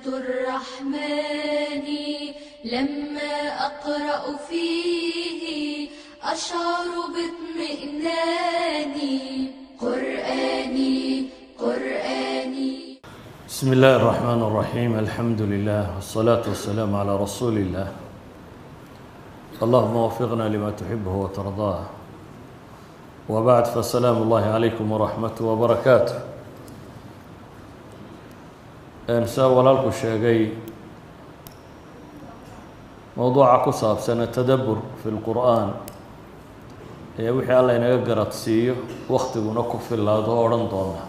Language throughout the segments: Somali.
الرحمن لما أقرأ فيه أشعر باطمئنان قرآني قرآني. بسم الله الرحمن الرحيم. الحمد لله والصلاة والسلام على رسول الله. اللهم وفقنا لما تحبه وترضاه. وبعد فالسلام الله عليكم ورحمته وبركاته. أنسى ولالك الشيء موضوع كصاب سنة تدبر في القرآن وحي الله ينقرأ تسيه وقت ونكف في الله دوران دورنا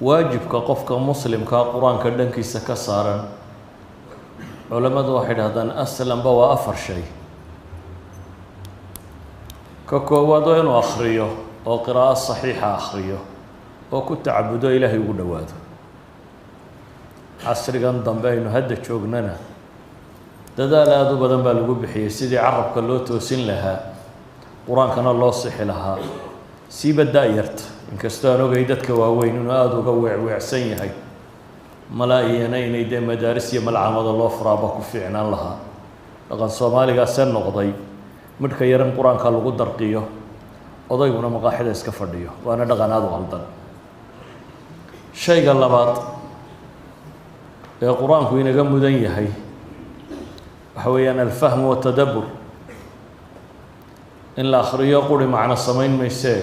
واجب كقف كمسلم كقرآن كدن كيس كسارا علماء واحد هذا أسلم بوا أفر شيء كقوة إنه أخريه أو قراءة صحيحة أخريه أو كنت عبده إلهي ودواده عصر كان ضمبين هذا شوقنا ددا لا أدو بدن بالجو بحي سيدي عرب كله توسين لها قرآن كان الله صح لها سيب الدائرت إن كستانو قيدتك وهوين ونادو قوع وعسين هاي ملايين يدي مدارس يمل عمد الله فرابك وفعنا لها لقد صومالي قاسن نقضي مدك يرم قرآن كان لغو درقيه وضيبنا مقاحدة اسكفرديه وأنا دغنادو غلطان شيء قال لباط يا قرآن كوين قم دنيا هاي حوينا الفهم والتدبر إن الآخر يقول معنى السمين ميساه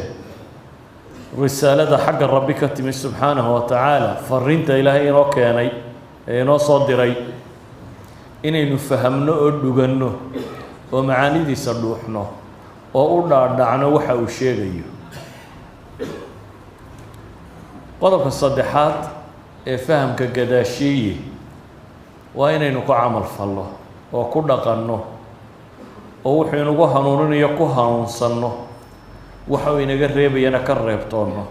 رسالة حق ربك تمي سبحانه وتعالى فرنت إلهي روكياني إنو صدري إني نفهمنا أدوغنو ومعاني دي صدوحنا وأولا دعنا وحا وشيغيو قضب الصدحات فهم كقداشي وإني نكو عمل فالله وكل قنه ووحي نكو هنونين يكو هنونسنه وحوي نقرب ينكرب طونه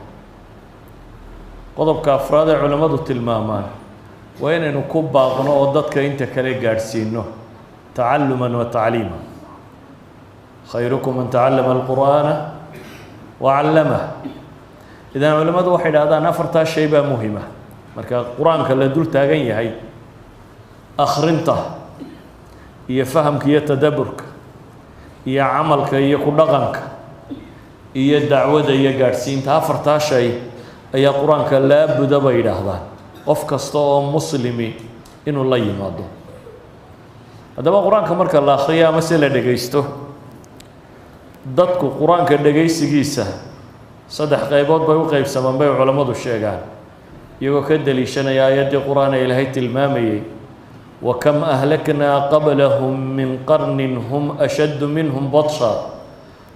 قضب كافراد علماء التلمامان وين نكوب باقنا وضدك انت كلي قارسينه تعلما وتعليما خيركم من تعلم القرآن وعلمه. إذا علماء واحد هذا نفرت شيء مهمة مركا القرآن كلا دول تاجين هاي أخرنته يفهمك يتدبرك يا عملك يكون لغنك iyo dacwada iyo gaarsiinta afarta shay ayaa quraanka la budaba yiraahdaan qof kasta oo muslimi inuu la yimaado. hadaba quraanka marka la akhriyo ama si la dhageysto dadku quraanka dhageysigiisa saddex qaybood bay u qaybsamaan bay culimadu sheegaan iyagoo ka daliishanaya aayadii quraan ee Ilaahay tilmaamayay wa kam ahlakna qablahum min qarnin hum ashaddu minhum batsha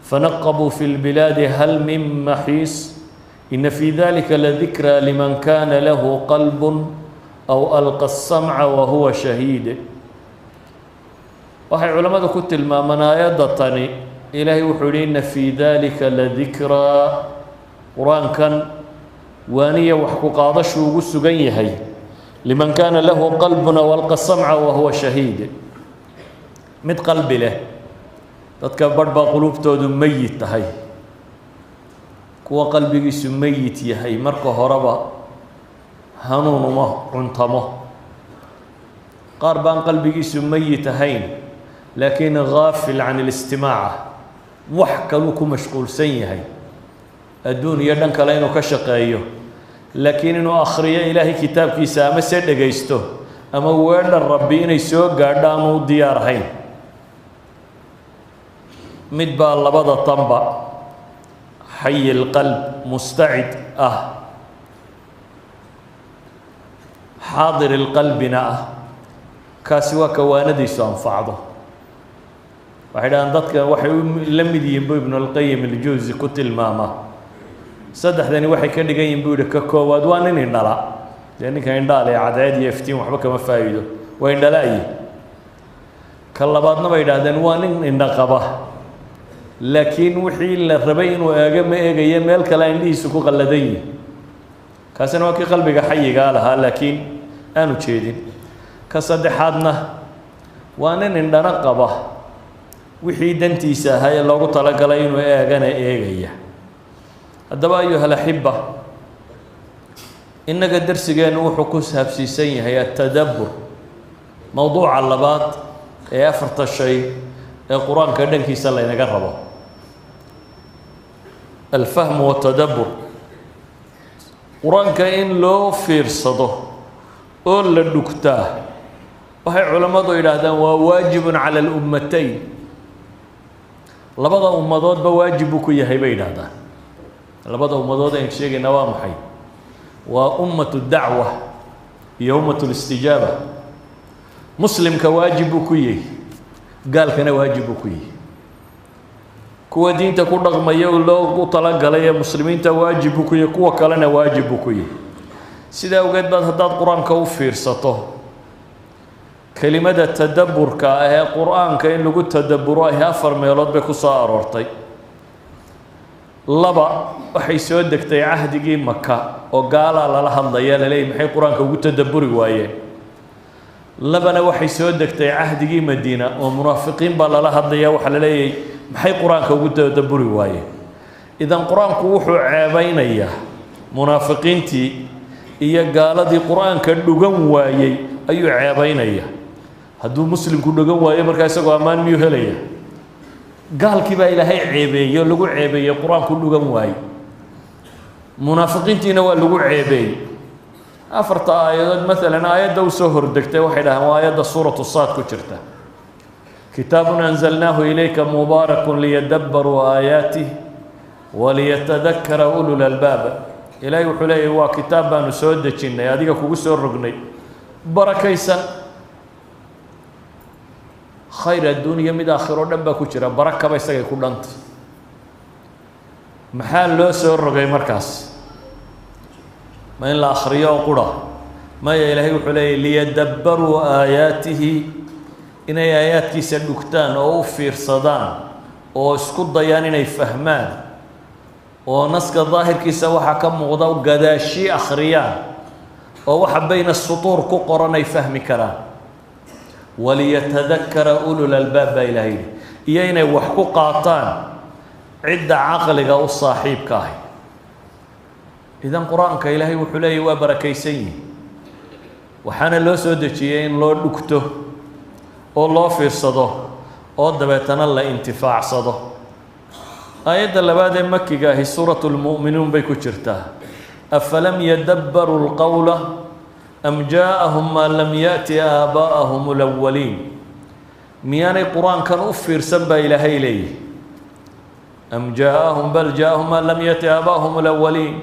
فنقبوا في البلاد هل من محيص إن في ذلك لذكرى لمن كان له قلب أو ألقى السمع وهو شهيد. وهي علماء كتل ما منايا دطني إلهي وحولين في ذلك لذكرى قرآن كان وانية وحكو قاضش وقسو هي لمن كان له قلب أو ألقى السمع وهو شهيد. مد قلب له dadka badba qulubtoodu mayit tahay kuwa qalbigiisu mayit yahay marka horeba hanuun uma cuntamo qaar baan qalbigiisu mayit ahayn laakiin gaafil can الاستماع wax kalu ku mashquulsan yahay adduuniya dhan kale inuu ka shaqeeyo laakiin inuu akhriyo ilaahay kitaabkiisa ama se dhageysto ama weedhan rabbi inay soo gaadho ama u diyaar ahayn مدبا لبدا طنبا حي القلب مستعد حاضر القلب كاسوا كواندي سانفعضه واحد ان ددك waxay la mid yihiin ibn al-qayyim al-jawzi ku tilmaama saddexdani waxay ka dhigan yihiin buu ka koowaad waa nin indhala ninka indhaale cadeed iyo iftiin waxba kama faa'iido waa indhalay ka labaadna bay yiraahdeen waa nin indha qaba laakiin wixii la rabay inuu eega ma eegaya meel kale indhihiisu ku qalladay kaasina waa kii qalbiga xayiga lahaa laakiin aanu jeedin ka saddexaadna waa nin indhana qaba wixii dantiisa ahaa ee loogu talagalay inuu eegana eegaya. haddaba ayuha alaxiba إنك درسيجين وحكو سابسيسين هي التدبر موضوع اللبات أفرط الشيء القرآن كأنك يسأل نقربه الفهم والتدبر قرآن كأن لو فرصده أول الدكتاه وهي علماء إلى هذا وواجب على الأمتين لبضع أمضات بواجبك يا بين هذا لبضع أمضات إن شيء نوامحي وأمة الدعوة هي أمة الاستجابة مسلم كواجبك قال كان واجبك كوا دين تكون رغم يولو طلق عليه مسلمين تواجبك كوا كلنا واجبك سيدا وقد بعد هذا القرآن كوفير سطه كلمة التدبر كأهي قرآن كأن لقول تدبره هي أفر ميلاد بكسار ورطي لبا وحي سودك تي عهد جي مكة وقال على لحظة يا للي محي قرآن كوجود تدبر وايه لبنا وحي سودك تي عهد جي مدينة ومنافقين بلا لحظة يا وحللي محي قرآن كوجود تدبر وايه إذا قرآن كوحو عابين إياه منافقين تي إياه قال دي قرآن كدوغن وايه أيو عابين إياه هدو مسلم كدوغن وايه مركز أمان ميو هليه قال كيبا إلهي عيبي يلقوا عيبي القرآن كله قمواي منافقين تينوا لقوا عيبي أفرط آيات مثلا آيات دو سهر دكتة واحدة وآيات سورة الصاد كترته كتاب أنزلناه إليك مبارك ليدبروا آياته وليتذكر أولو الألباب إلهي وحليه هو كتاب نسود دكتنا هذيك كوسو الرقني بركيسا خير الدنيا مد آخر دبا كجرا بركة بيسقي كلانت محل لو سر رجع مركز ما إن الآخرية وقرا ما يلهي وحلي ليدبروا آياته إن آيات كيس الدكتان أو في صدان أو سكوت ضيانين يفهمان أو نسك الظاهر كيس وحكم وضو قداشي أخريان أو حبين السطور كقرن يفهم كلام وليتذكر أولو الألباب إلهي إيانا وحكو قاطان عدة عقلك أو صاحب كاهي إذن قرآن كإلهي وحلي وبركيسين وحانا لو سودتيين لو دكته أو الله في صده أو دبتنا الله انتفاع صده آيات اللباد مكي هي سورة المؤمنون بيكو شرتها أفلم يدبروا القول أم جاءهم ما لم يأتي آباءهم الأولين ميان القرآن كان أفر سبا إلهي ليه أم جاءهم بل جاءهم ما لم يأتي آباءهم الأولين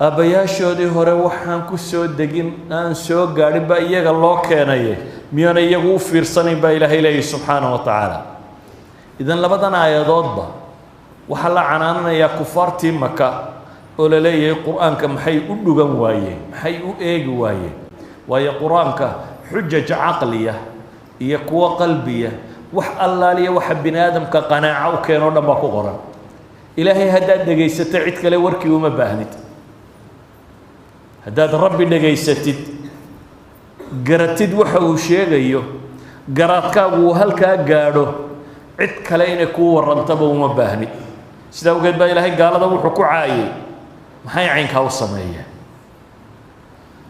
أبياشو دي هروحان كسو دقين أن سو قاربا إياق الله كان ميان إياق أفر سنبا إلهي ليه سبحانه وتعالى إذن لبدنا آيادات با وحلا عناننا يا كفار مكة ولا ليه القرآن كمحي أدوغن وايه محي أيق وايه وهي قرآن كحجج عقلية هي قوة قلبية وح الله لي وح بني آدم كقناعة وكانوا لما قرن إلهي هداد دقيسة عدك لي وركي وما باهنت هداد ربي دقيسة قرتد وحو شيغيو قراتكا وهلكا قادو عدك لين كو ورنتبه وما باهنت سيدا وقد با إلهي قال هذا وحكو عايه maxay caynka u sameeyeen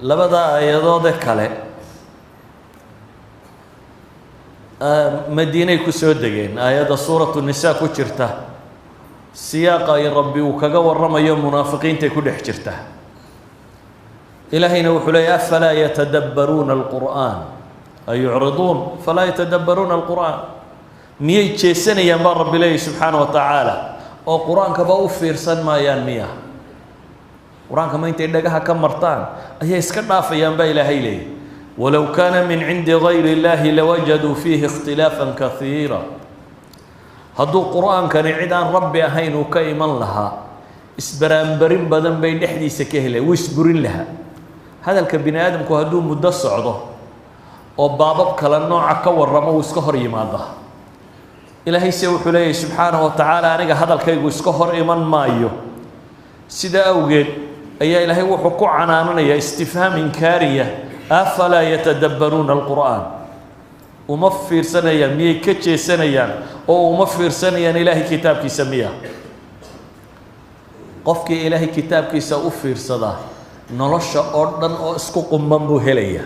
labada aayadood kale madiinay ku soo degeen aayada suuratu nisaa ku jirta siyaaqa ay rabbi uu kaga warramayo munaafiqiinta ku dhex jirta ilaahayna wuxuu leeyahay afala yatadabbaruuna alqur'aan ay yu'riduun fala yatadabbaruuna alqur'aan miyay jeesanayaan baa rabbi leeyahay subxaanahu wa tacaala oo qur'aanka ba u fiirsan maayaan miya قرآن كما أنت إدقها كم مرتان هي إسكتنا في ينبغي إلهي ولو كان من عند غير الله لوجدوا فيه اختلافا كثيرا هذا القرآن كان عدان ربي أهين وكيما لها إسبران برين بدن بين إحدي سكهلة ويسبرين لها هذا الكبني آدم كهدو مدة صعدة وبابك كلا نوع كور رمو وسكهر يماده إلهي سيوح لي سبحانه وتعالى أنا هذا الكي وسكهر إيمان مايو سيدا أوجد أي إلهي وحكو عناننا يا استفهام إنكارية أفلا يتدبرون القرآن ومفير سنيا مي كتشي سنيا أو مفير سنيا إلهي كتاب كيسميها qofkii ilaahay kitaabkiisa u fiirsada nolosha oo dhan oo isku qumman buu helayaa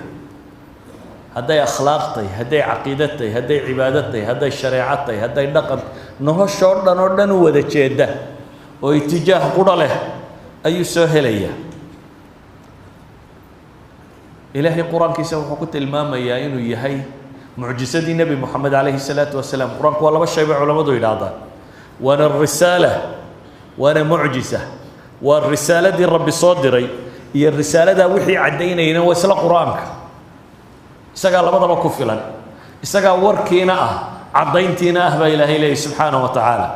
hadday akhlaaq tahay hadday caqiido tahay hadday cibaado tahay hadday shareeco tahay hadday dhaqan nolosha oo dhan u wada jeeda oo itijaah qudha leh ayuu soo helayaa ilaahay qur-aankiisa wuxuu ku tilmaamayaa inuu yahay mucjisadii nebi moxamed calayhi salaatu wasalaam qur-aanku waa laba shay bay culammadu yidhaahdaan waana risaala waana mucjisa waa risaaladii rabbi soo diray iyo risaaladaa wixii caddaynayna waa isla qur-aanka isagaa labadaba ku filan isagaa warkiina ah caddayntiina ah baa ilaahay leeyahy subxaanahu wa tacaala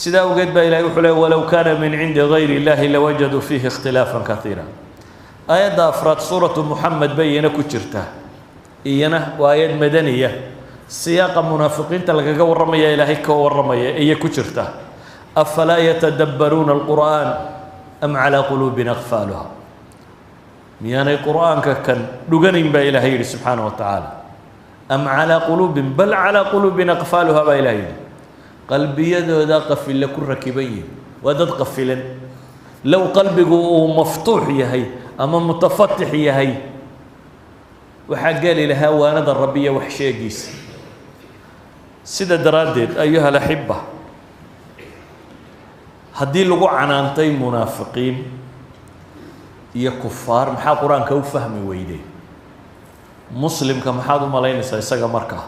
sidaa awgeed baa ilahay wuxuu leey walow kaana min cindi gayri illahi lawajaduu fiihi ikhtilaafan kaiira aayadda afraad suuratu muxamed bay iyana ku jirtaa iyana waa aayad madaniya siyaaqa munaafiqiinta lagaga warramaya ilaahay ka warramaya ayay ku jirtaa afalaa yatadabbaruuna alqur'aan am calaa quluubin aqfaaluha miyaanay qur'aanka kan dhuganayn baa ilaahay yidhi subxaanahu wa tacaala am calaa quluubin bal calaa quluubin aqfaaluha baa ilahay yidhi qalbiyadooda qafille ku rakiban yihin waa dad qafilan low qalbigu uu maftuux yahay ama mutafatix yahay waxaa geli lahaa waanada rabbi iyo wax sheegiisa sida daraaddeed ayuha alaxiba haddii lagu canaantay munaafiqiin iyo kufaar maxaa qur-aanka u fahmi weyday muslimka maxaad u malaynaysaa isaga markaa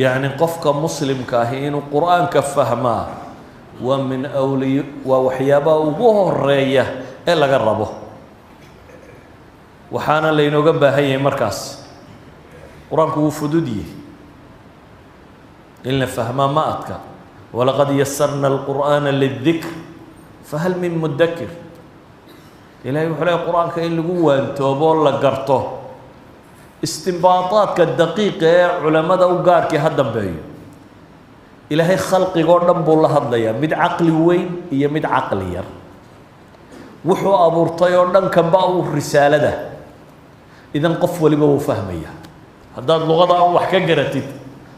yacni qofka muslimka ahi inuu qur-aanka fahmaa waa min waa waxyaabaha ugu horeeya ee laga rabo waxaana laynooga baahan yahay markaas qur-aanku wuu fudud yihi in la fahmaa ma adka walaqad yasarna alqur'aana lidikr fahal min mudakir ilahay wuxuu leeay qur-aanka in lagu waantooboo la garto istinbaadaadka daqiiqa ee culamada u gaarkii ha dambeeyo ilaahay khalqigoo dhan buu la hadlayaa mid caqli weyn iyo mid caqli yar wuxuu abuurtay oo dhan kanba uu risaalada idan qof waliba wuu fahmaya haddaad luqada aan wax ka garatid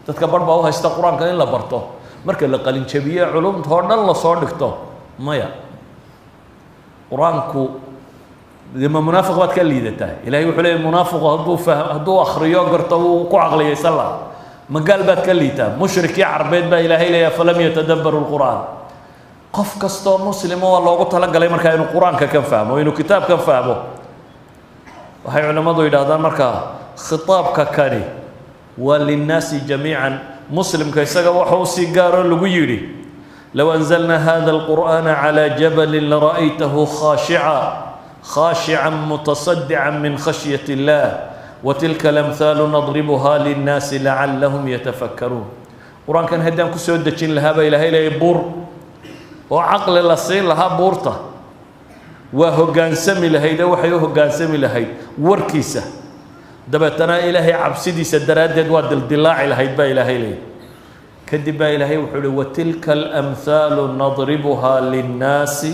dadka barh baa u haysta qur-aanka in la barto marka la qalinjabiye culumta oo dhan lasoo dhigto maya qur-aanku ma munaafiq baad ka liidataa ilahay wuxuu leeyay munaafiqu hadduu akhriyo garto wuu ku caqliyaysan laha magaal baad ka liitaa mushrikii carbeed baa ilaahay leeya falam yatadabbaru lqur'aan qof kastoo muslimo waa loogu talagalay markaa inuu qur-aanka kan fahmo inuu kitaabkan fahmo waxay culimmadu yidhahdaan markaa khitaabka kani waa linnaasi jamiican muslimka isaga waxa u sii gaaroo lagu yidhi low anzalna hada alqur'aana calaa jabalin lara'aytahu khashican mutasadican min khashyati illah watilka alamhaalu nadribuha linnaasi lacallahum yatafakkaruun qur-aankan haddaan ku soo dejin lahaa baa ilaahay leeyay buur oo caqli la siin lahaa buurta waa hoggaansami lahayd ee waxay u hoggaansami lahayd warkiisa dabeetana ilaahay cabsidiisa daraaddeed waa dildilaaci lahayd baa ilaahay leeyay kadib baa ilaahay wuxuu uhi watilka alamhaalu nadribuha linnaasi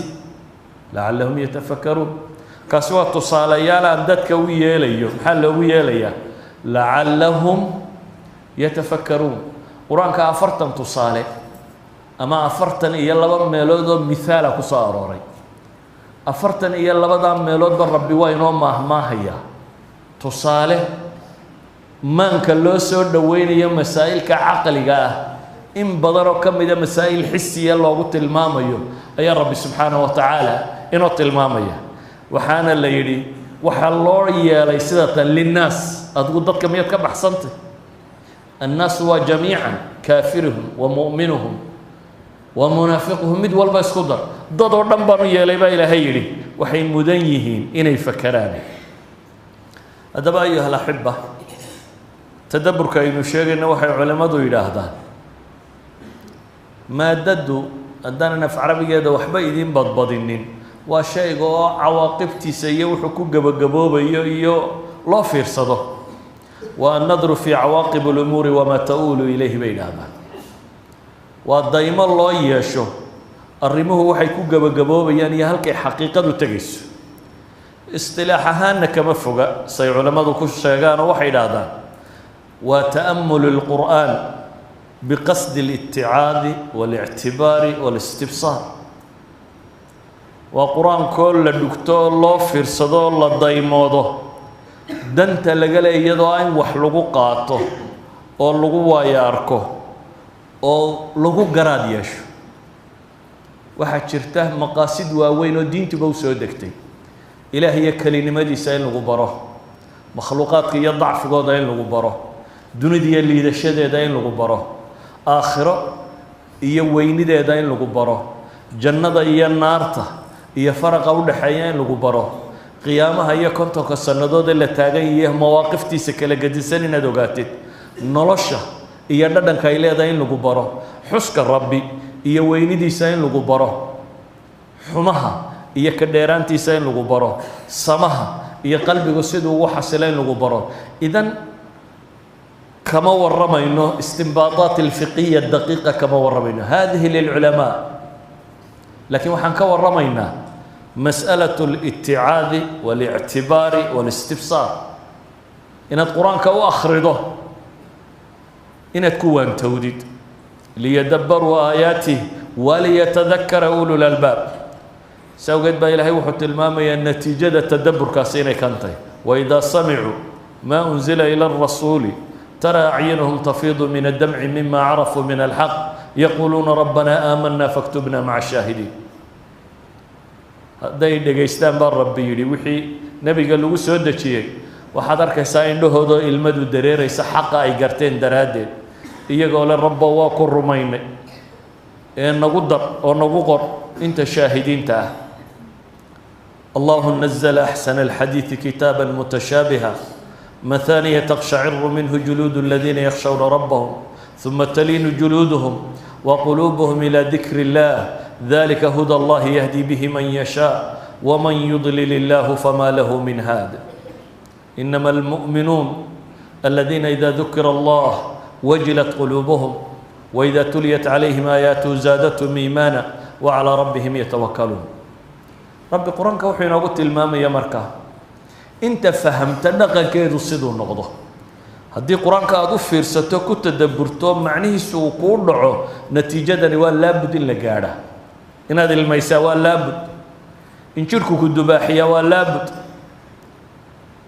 lacallahum yatafakkaruun kaasi waa tusaalayaal aan dadka u yeelayo maxaa loogu yeelayaa lacallahum yatafakkaruun qur-aanka 40 tusaale ama 42 meelood oo mihaala ku soo arooray 42 meeloodba rabbi waa inoo maahmaahaya tusaale maanka loo soo dhoweynayo masaa'ilka caqliga ah in badan oo ka mida masaa'il xisiya loogu tilmaamayo ayaa rabbi subxaanahu wa tacaala inoo tilmaamaya waxaana la yidhi waxaa loo yeelay sidatan linnaas adigu dadka miyaad ka baxsantay annaasu waa jamiican kaafiruhum wa mu'minuhum wa munaafiquhum mid walba isku dar dad oo dhan baan u yeelay baa ilaahay yidhi waxay mudan yihiin inay fakeraan haddaba ayuha alaxiba tadabburka aynu sheegayna waxay culimmadu yidhaahdaan maadaddu haddaanan af carabigeeda waxba idiin badbadinin waa shayga oo cawaaqibtiisa iyo wuxuu ku gebagaboobayo iyo loo fiirsado waa annadru fii cawaaqib alumuuri wamaa ta-uulu ilayhi bay yidhaahdaan waa daymo loo yeesho arrimuhu waxay ku gebagaboobayaan iyo halkay xaqiiqadu tegayso istilaax ahaanna kama foga say culammadu ku sheegaanoo waxay yidhaahdaan waa ta'amulu lqur'aan biqasdi اliticaadi waاlictibaari wاlistibsaar وقرآن كل الدكتور الله فرصدو الله دايمودو دنت لقلي يدوين وحلقو قاطو أو لقو واياركو أو لقو قراد يشو waxaa jirta maqaasid waaweyn oo diintuba u soo degtay ilaahay kaliimadiisa in lagu baro makhluuqaadka iyo dacfigooda in lagu baro dunida iyo liidashadeeda in lagu baro aakhiro iyo weynideeda in lagu baro jannada iyo naarta iyo faraqa u dhaxeeya in lagu baro qiyaamaha iyo kontonka sannadood ee la taagan yahay mawaaqiftiisa kala gadisan inaad ogaatid nolosha iyo dhadhanka ay leedahay in lagu baro xuska rabbi iyo weynidiisa in lagu baro xumaha iyo ka dheeraantiisa in lagu baro samaha iyo qalbigu siduu ugu xasilo in lagu baro idan kama waramayno istinbaataat alfiqhiyya daqiiqa kama waramayno hadihi lilculamaa laakiin waxaan ka waramaynaa mas'alatu al-itticaadi wal-i'tibaari wal-istifsaar inaad qur-aanka u akhrido inaad ku waantowdid ليدبروا آياته وليتذكر أولو الألباب سوقت با إلهي وحط المامية النتيجة تدبر كاسيني كانتي وإذا سمعوا ما أنزل إلى الرسول ترى أعينهم تفيض من الدمع مما عرفوا من الحق يقولون ربنا آمنا فاكتبنا مع الشاهدين هذا دقيستان بار ربي يلي وحي نبي قال له سودة شيء وحضر كساين له هذا المدو درير يسحق أي قرتين درادين iyagoo le rabba waa ku rumaynay ee nagu dar oo nagu qor inta shaahidiinta ah allahu nazzala ahsana alhadithi kitaban mutashabiha مثانية تقشعر منه جلود الذين يخشون ربهم ثم تلين جلودهم وقلوبهم إلى ذكر الله ذلك هدى الله يهدي به من يشاء ومن يضلل الله فما له من هاد إنما المؤمنون الذين إذا ذكر الله وجلت قلوبهم وإذا تليت عليهم آياته زادتهم إيمانا وعلى ربهم يتوكلون رب قرآن كوحينا قلت المام يا مركا انت فهمت نقل كيدو صدو النقضة هدي قرآن كادو فرصتو كنت تدبرتو معنيه سوقور دعو نتيجة لابد إلا قاعدة إن هذا الميسا لابد إن شركو كدباحية لابد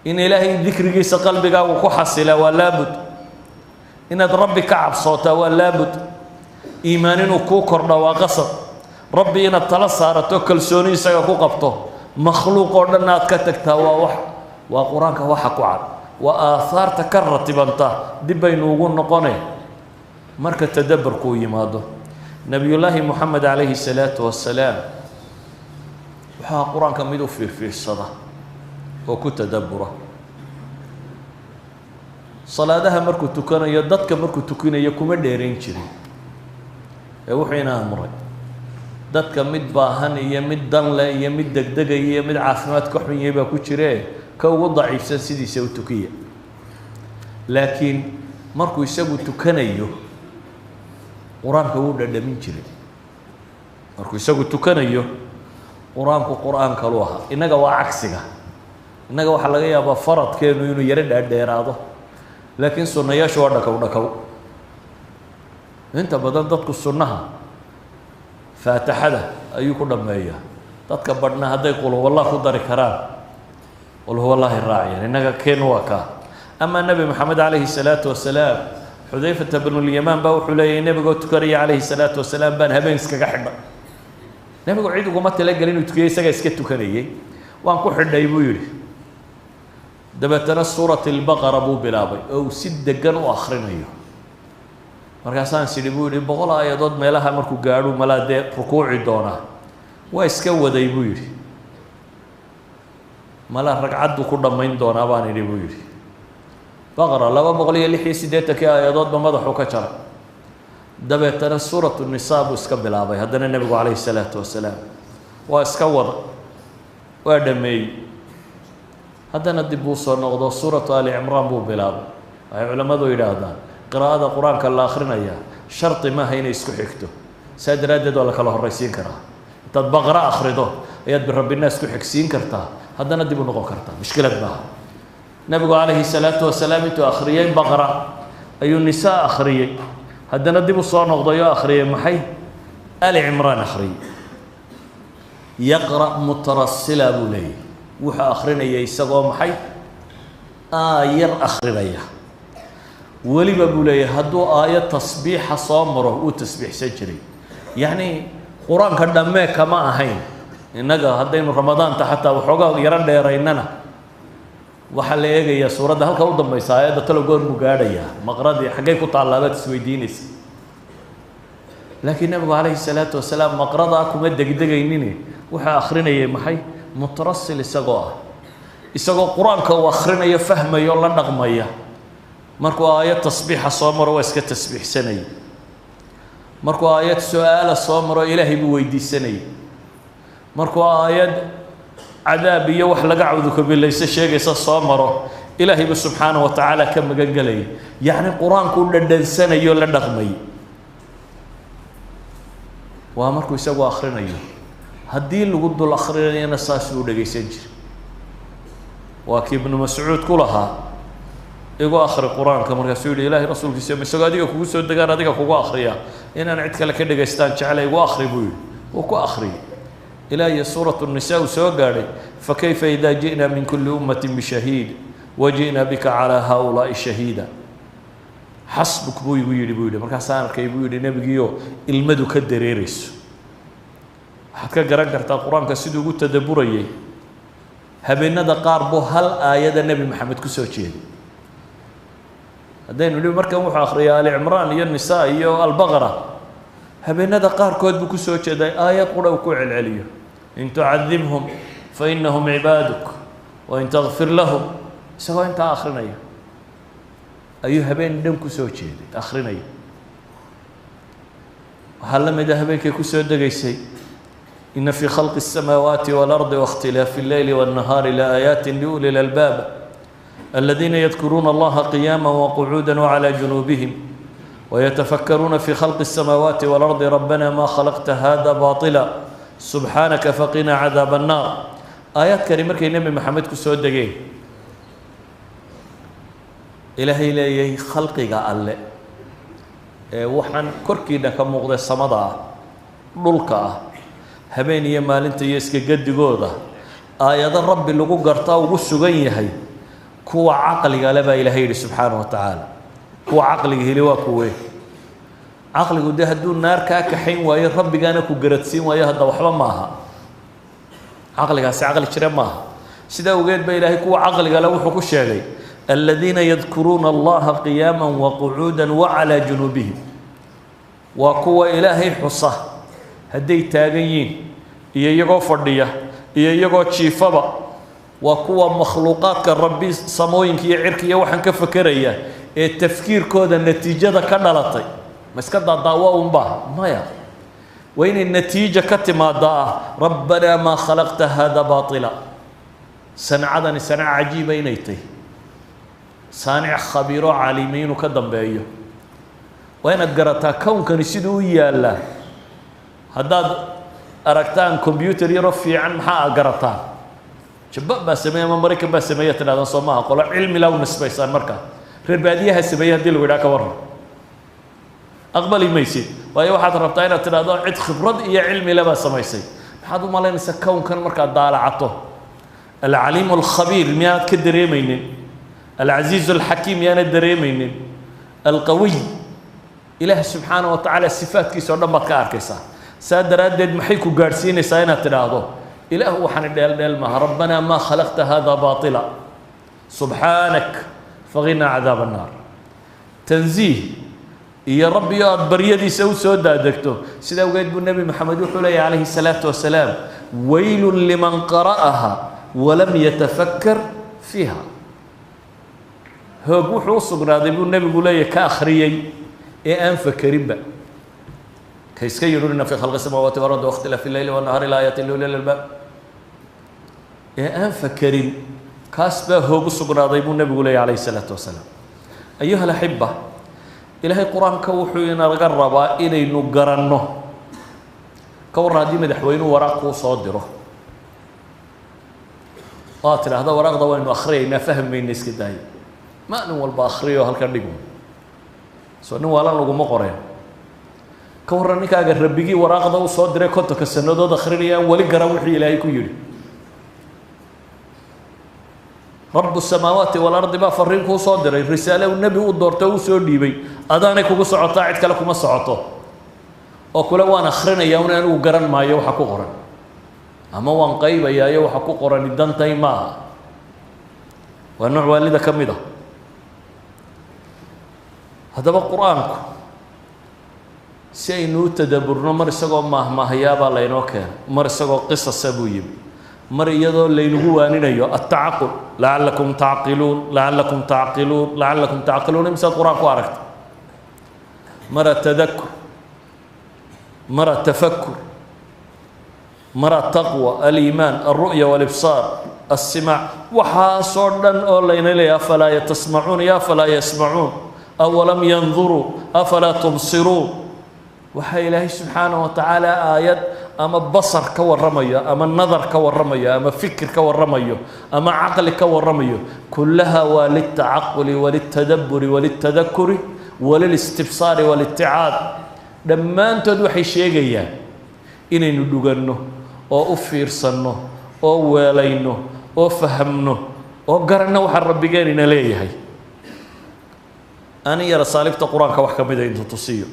إن إلهي ذكر قيس قلبك وكحصل لابد إن ربي كعب صوته لابد إيمان وكوكر وقصد ربي إن التلصارة كلسوني سيكو قبطه مخلوق ورنا كتكتا وقرانك وحق وعد وآثار تكررت بنتا دي بين وقول نقوني مركة تدبر كوي ماضو نبي الله محمد عليه الصلاة والسلام وحا قرآن كم يدو في الصلاة وكنت تدبره صلاةها مركو تكنا يدتك مركو تكنا يكون ديرين شري وحينا أمري دتك مد باهن يمد دنلا يمد دقدقة يمد عافمات كحمي يبقى كشري كو ضعيف سيدي سوي تكية لكن مركو يسوي تكنا يو قرآن كودا دمين شري مركو يسوي تكنا يو قرآن كلوها إنك وعكسها إنك وحلاقي أبا فرض كانوا يرد الديراضه لكن سنة يشوى دكو انت بدل دتك السنة فاتحة أيكم دمية دتك بدنا هذا يقول والله خضر كرام قل هو الله الراعي إنك كين وكا أما النبي محمد عليه الصلاة والسلام حذيفة بن اليمان باو حلي النبي قلت كري عليه الصلاة والسلام بان هبين سكا حبا النبي قل عيدو قمت لقلين وتكي سكا سكتو كري وان كو حدا يبويري دبتنا سورة البقرة أبو بلابي أو سد جن وآخرين أيوه مركزان سيدبوري بقول يا ضد ملاها مركو قالوا ملا ده ركوع دونا واسكوا ده يبويري ملا ركعت كل ما يندونا باني يبويري بقرة لا بقول لي حي سيدتك يا ضد ما ضحوا كشر دبتنا سورة النساء واسكوا بلابي هذا النبي عليه الصلاة والسلام واسكوا ودمي هذا ندبوس ونقضى سورة آل عمران بو بلاد أي علماء ذو يراهدان قراءة القرآن كالله آخرين أيها شرط ما هين يسكو حكته سيد رادد ولا كالله الرئيسين كراه تتبقرا أخرده يد برب الناس كو حكسين كرتا هذا ندبو نقو كرتا مشكلة بها نبي عليه الصلاة والسلام تو أخريين بقرة أي النساء أخريين هذا ندبو صار نقضى يا أخريين محي آل عمران أخريين يقرأ مترسلا بولي وحا أخرين يساقو محي آير أخرين ولي بولي هدو آية تصبيح صامره وتسبيح سجري يعني قرآن كدامي كما أهين إنك هدين رمضان حتى وحوغا يران ديريننا waxaa la eegayaa suuradda halka u dambaysa aayadda talo goor mu gaadhaya maqradii xaggay ku taallaabaad isweydiinaysa laakiin nabigu calayhi salaatu wasalaam maqradaa kuma degdegaynine waxaa akhrinayay maxay mutarasil isagoo qur-aanka uu akhrinayo fahmayo la dhaqmaya markuu aayad tasbiixa soo maro waa iska tasbiixsanayay markuu aayad su-aala soo maro ilaahay buu weydiisanayay markuu aayad عذاب iyo wax laga cawdo ka bilaysa sheegaysa soo maro ilaahay subhanahu wa ta'ala ka magan galay yaani quraanku dhadhansanayo la dhaqmay waa markuu isagu akhrinayo hadii lagu dul akhrinayna saas uu dhageysan jir waa ki ibn mas'uud kulaha igu akhri quraanka markaas uu ilaahay rasuulkiisa isaga adiga kugu soo dagaan adiga kugu akhriya inaan cid kale ka dhageystaan jecel igu akhri buu ku akhri إلى سورة النساء وسوغاري فكيف إذا جئنا من كل أمة بشهيد وجئنا بك على هؤلاء شهيدا حسبك بوي بوي مركاسان كي بوي نبيو المدو كدريريس حتى قرأت القرآن كسيدو قلت تدبري هبنا قاربو هل آيات النبي محمد كسوتشي هذين اللي مركب آخر يا آل عمران يا النساء يا البقرة هبينada qaarkood buu ku soo jeeday aayad qura ku celceliyo in tu'adhibhum fa innahum ibaduk wa in taghfir lahum sawa inta akhrinaya ayu habeen dhan ku soo jeeday akhrinaya hal lamida habeenkay ku soo dagaysay inna fi khalqi as-samawati wal ardi wa ikhtilafi al-layli wan nahari la ayatin li ulil albab alladhina yadhkuruna allaha qiyaman wa qu'udan wa ala junubihim ويتفكرون في خلق السماوات والأرض ربنا ما خلقت هذا باطلا سبحانك فقنا عذاب النار آيات كريمة كي نبي محمد كسود دقي إلهي لي خلقك الله وحن كركي دك مغد السماء لولكا هبين يمال انت يسك قد جوده آيات الرب اللي قرطا وسجين هي كو عقلك لبا إلهي سبحانه وتعالى هو عقلي هلي وكوي عقلي وده هدون نار كحين ويا ربي جانا كجرتسين ويا هذا وحلا معها عقلي هسه عقلي شرب معها سيدا وجد بإلهي كو عقلي قال وحكوا الشيء الذين يذكرون الله قياما وقعودا وعلى جنوبهم وقوة إلهي حصة هدي تاجين يجوا فردية يجوا تشيفبا وقوة مخلوقات كالربي سموين كي عركي وحن كفكرية التفكير كود النتيجة كدلتي مسكت ضاوا به مايا وين النتيجة كتما ضاء ربنا ما خلقت هذا باطلا صنعتني صنع عجيبة نيتي صانع خبير عالمين وكدم بأيه وين أتقرأتها كون كان يسيدوا يا الله هذا أركتان كمبيوتر يرفع عن حق أقرأتها شباب بس ما مريك بس ما يتنادى صماء قال علمي لو نسبة صار مركز reer baadiyaha sameeyay hadii lagu ka waran aqbali maysid way waxaad rabtaa inaad tiraahdo cid khibrad iyo cilmi laba samaysay maxaad u malaynaysaa kownkan marka daalacato al-alim al-khabir miyaad ka dareemaynin al-aziz al-hakim miyaad dareemaynin al-qawi ilaah subhanahu wa ta'ala sifaatkiisa oo dhan baad ka arkaysaa saadaradeed maxay ku gaarsiinaysaa inaad tiraahdo ilaah waxaan dheel ma rabbana ma khalaqta hada batila subhanak فغنى عذاب النار تنزيه يا ربي يا بريدي سو دادكتو سيدا وقيد النبي محمد وحولي عليه الصلاة والسلام ويل لمن قرأها ولم يتفكر فيها هو بوحو صغرا دي النبي يقول كاخريي أنفكرين بقى كيس يرون في خلق السماوات والأرض واختلاف الليل والنهار الآيات لأولي الألباب أنفكرين كاسبه هو بسقنا ضيب النبي عليه الصلاة والسلام أيها الأحبة إلهي القرآن كوحينا الغربة إلي نقرنه كورنا دي مدحوينه وراقه صادره قاتل هذا وراق ضوين أخرين فهم من الناس كداي ما نوال بأخريه هل كان نقوم سو نوالا نقوم مقرين كورا نكاغا ربيجي وراقدا وصو ديري كنتو كسنودود اخرينيا ولي غران وحي الهي كو يري رب السماوات والارض ما فرينكو صو ديري الرساله والنبي ودورته وسو ديبي ادانay kugu socotaa cid kale kuma socoto oo kula waan akhrinaya inaan garan maayo waxa ku qoran ama waan qaybayaa waxa ku qoran dantay ma waa nooc waalida kamida hadaba quraanku si aynu tadabburno mar isagoo mahmaahyaaba laynoo keen mar isagoo qisas buu yimi mar iyadoo laynagu waaninayo at-ta'aqqul la'allakum ta'qiluun imsa quraanku aragta mar tadakkur mar tafakkur mar taqwa al-iman ar-ru'ya wal-ibsar as-sima' waxa soo dhan oo laynaleeyaa fala yatasma'un ya fala yasma'un awalam yanzuru afala tubsirun waxa ilaahay subhanahu wa ta'ala aayad ama basar ka waramayo ama nadar ka waramayo ama fikir ka waramayo ama aqli ka waramayo kullaha walit-ta'aqquli walit-tadabburi walit-tadhakkuri walil-istibsari wal-itti'aad dhammaantood waxay sheegayaan inaynu dhuganno oo u fiirsanno oo weelayno oo fahamno oo garanno waxa rabbigeena leeyahay ani yara saalibta quraanka wax kamid ah intuu tusiyo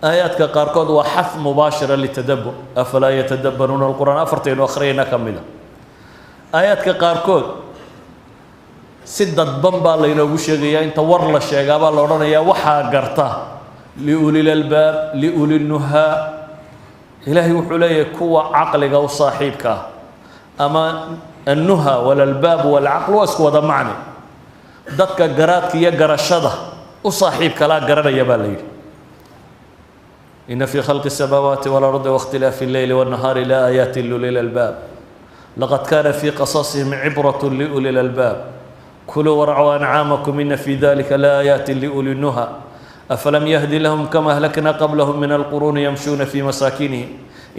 آيات كقاركود وحث مباشرة للتدبر أفلا يتدبرون القرآن أفرتين وأخرين كاملة آيات كقاركود سدة بمبا لينو بشيغيا انت ورلا شيغابا لورنا يا وحا قرطا لأولي الألباب لأولي النهى إلهي وحولي كوا عقلك وصاحبك أما النهى والألباب والعقل واسكوا ذا معني دتك قراتك يا قرشده وصاحبك لا قرنا يا بالي إن في خلق السماوات والأرض واختلاف الليل والنهار لآيات لأولي الألباب لقد كان في قصصهم عبرة لأولي الألباب كلوا وارعوا أنعامكم إن في ذلك لآيات لأولي النهى أفلم يهد لهم كما أهلكنا قبلهم من القرون يمشون في مساكنهم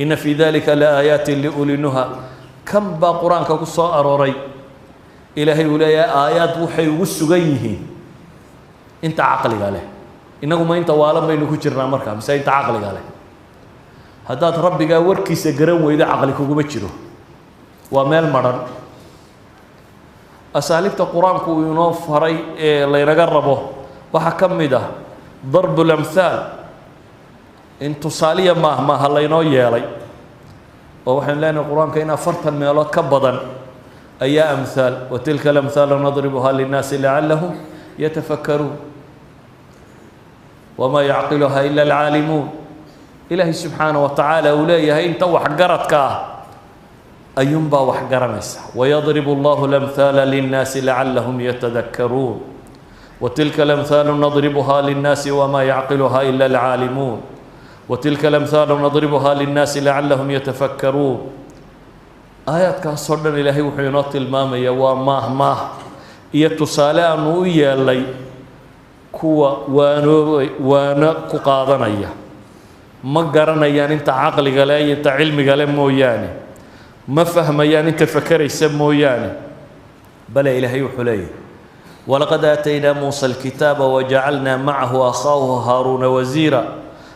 إن في ذلك لآيات لأولي النهى كم با قرآن كقصة أروري إلهي ولايا آيات وحي وسجيه أنت عقلي عليه إنه ما أنت وعلم بينك وجرنا مركب بس أنت عقلك عليه هذا ربك وركي سجرم وإذا عقلك وجبتشره ومال مرن أساليب القرآن كو ينوف هري اللي يرجربه وحكم ده ضرب الأمثال أنتو صالية ما هلا ينوي علي وحين لنا القرآن كأنه فرط الميلاد كبضا أي أمثال وتلك الأمثال نضربها للناس لعلهم يتفكرون وما يعقلها إلا العالمون إلهي سبحانه وتعالى أوليه أنت وحقرتك أينبا وحقرنس ويضرب الله الأمثال للناس لعلهم يتذكرون وتلك الأمثال نضربها للناس وما يعقلها إلا العالمون وتلك الأمثال نضربها للناس لعلهم يتفكرون آيات كاسرنا إلهي وحينات المامية وماه يتصالى نويا لي كوا وانا كقاضنيا ما قرنيا انت عقلك لا انت علمك لا موياني ما فهميان انت فكر يسمو يعني بل إلهي وحليه ولقد آتينا موسى الكتاب وجعلنا معه أخاه هارون وزيرا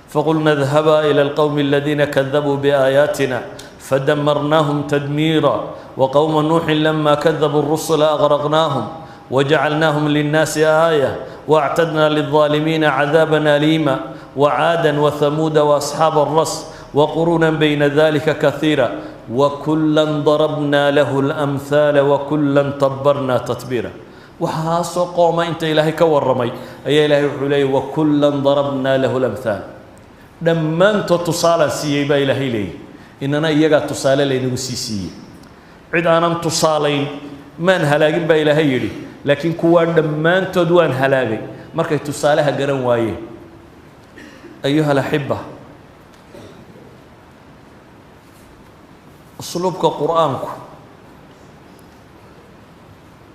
فقلنا اذهبا إلى القوم الذين كذبوا بآياتنا فدمرناهم تدميرا وقوم نوح لما كذبوا الرسل أغرقناهم وجعلناهم للناس آية واعتدنا للظالمين عذابا أليما وعادا وثمود وأصحاب الرس وقرونا بين ذلك كثيرا وكلا ضربنا له الأمثال وكلا تبرنا تتبيرا وحاسو قوم انت إلهي كورمي أي إلهي حلي وكلا ضربنا له الأمثال لما انت تصال سيبا إلهي لي إننا إيقا تصال لي نوسيسي عد أنا تصالين من هلاقين با إلهي لي لكن كوان لما انت دوان هلاقي مركي تصالها قرن وايه أيها الأحبة أسلوبك قرآنك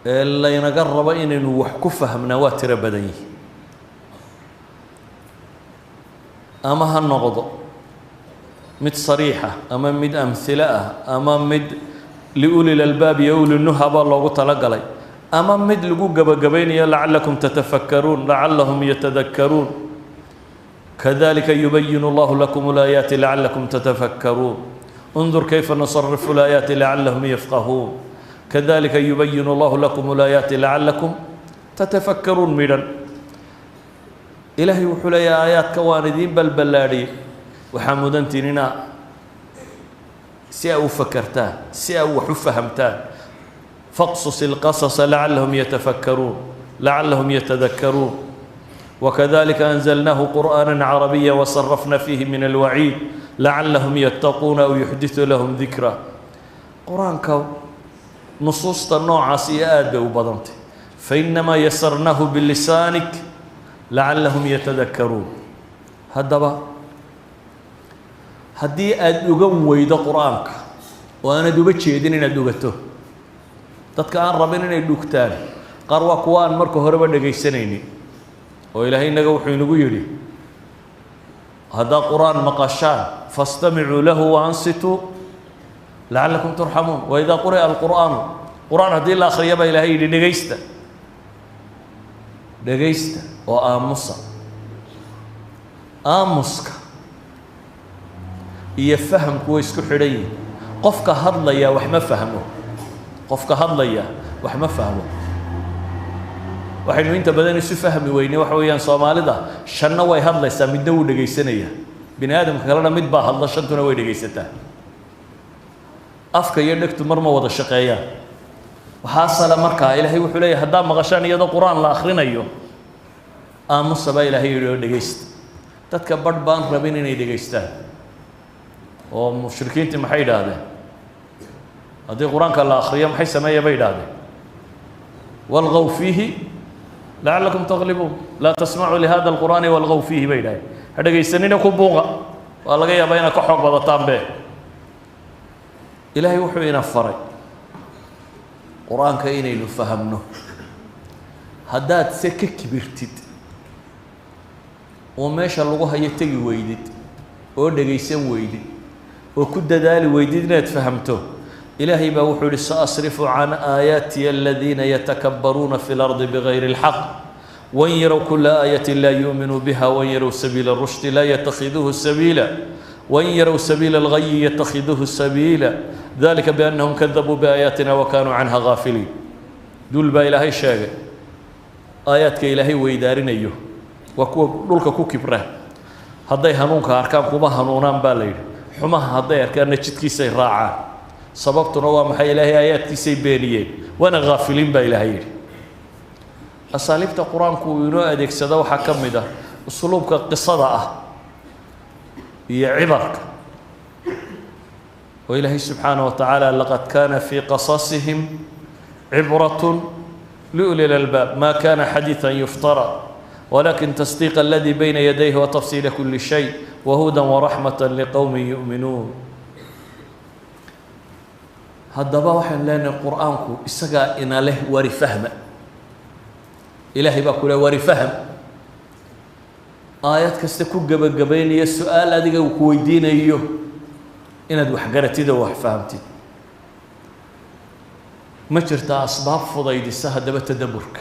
اللي ينقرب إنه وحكو فهمنا واتر بدني أما هالنقض مد صريحة أما مد أمثلة أما مد لأولي الألباب يولي النهى بالله وتلقى لي أما مد لقو قبين لعلكم تتفكرون لعلهم يتذكرون كذلك يبين الله لكم الآيات لعلكم تتفكرون انظر كيف نصرف الآيات لعلهم يفقهون كذلك يبين الله لكم الآيات لعلكم تتفكرون ميرا إلهي وحول آيات كواندين بلبلاري وحمودنتيننا سيأو فكرتان سيأو فهمتان فاقصص القصص لعلهم يتفكرون لعلهم يتذكرون وكذلك أنزلناه قرآنا عربيا وصرفنا فيه من الوعيد لعلهم يتقون أو يحدث لهم ذكرى قرآن كو نصوص النوع عسيئات وبضمت فإنما يسرناه بلسانك لعلهم يتذكرون هذا هدي أدوغن ويدا قرآنك وأنا دوبتشي يدين أدوغته تتكان ربنا يدوكتان قروا كوان مركو هربا دغيسنيني وإلهي نغو حينغو يري هذا قرآن مقاشان فاستمعوا له وانصتوا لعلكم ترحمون وإذا قرئ القرآن قرآن هدي الله خريبا إلهي دغيستا وآمصا آمسك يفهم كويس كحري قفك هضليا وحما فهمه قفك هضليا وحما فهمه waxaynu inta badan isu fahmi weynay waxa weeyaan Soomaalida shanna way hadlaysaa midna uu dhageysanaya bini aadamka kalena mid baa hadla shantuna way dhageysataa afka iyo dhagtu marma wada shaqeeyaan waxa sala markaa Ilaahay wuxuu leeyahay hadaa maqashaan iyada Quraan la akhrinayo aamusa baa Ilaahay yiri dhageysta dadka badh baan rabin inay dhageystaan oo mushrikiinta maxay yiraahdeen hadii Quraanka la akhriyo maxay sameeyay bay yiraahdeen walghaw fihi لعلكم تغلبون لا تسمعوا لهذا القرآن والغوا فيه بينه هذا جيسنين كبوغا والله جاي بينك كحق بضطام به إلهي وحوينا فرق قرآن كأين إلو فهمنه هدات سكك برتد وماشى اللغة يتجي ويدد وده جيسن ويدد وكد دالي ويدد نتفهمته إلهي بوحول سأصرف عن آياتي الذين يتكبرون في الأرض بغير الحق وإن يروا كل آية لا يؤمنوا بها وإن يروا سبيل الرشد لا يتخذوه سبيلا وإن يروا سبيل الغي يتخذوه سبيلا ذلك بأنهم كذبوا بآياتنا وكانوا عنها غافلين دول با إلهي شاقة آياتك إلهي ويدارين أيوه وكولك كوكبره هذا هنونك أركان كما هنونان بالي حما هذا أركان نجدكي سيراعان sababtuna waa maxay Ilaahay aayadkiisay beeniyeen wana gaafiliin ba Ilaahay asalibta quraanku inoo adeegsado waxa kamid ah usluubka qisada ah iyo cibarka oo Ilaahay subhanahu wa ta'ala laqad kana fi qasasihim ibratun liulil albab ma kana hadithan yuftara ولكن تصديق الذي بين يديه وتفصيل كل شيء وهدى ورحمة لقوم يؤمنون هذا واحد لأن القرآن إسقى إن له وري فهم إلهي بقول وري فهم آيات كستكون جبين السؤال هذا وكويدين أيوه إن دو حجرتي دو فهمتي ما شرت أسباب فضايد السهد بتدبرك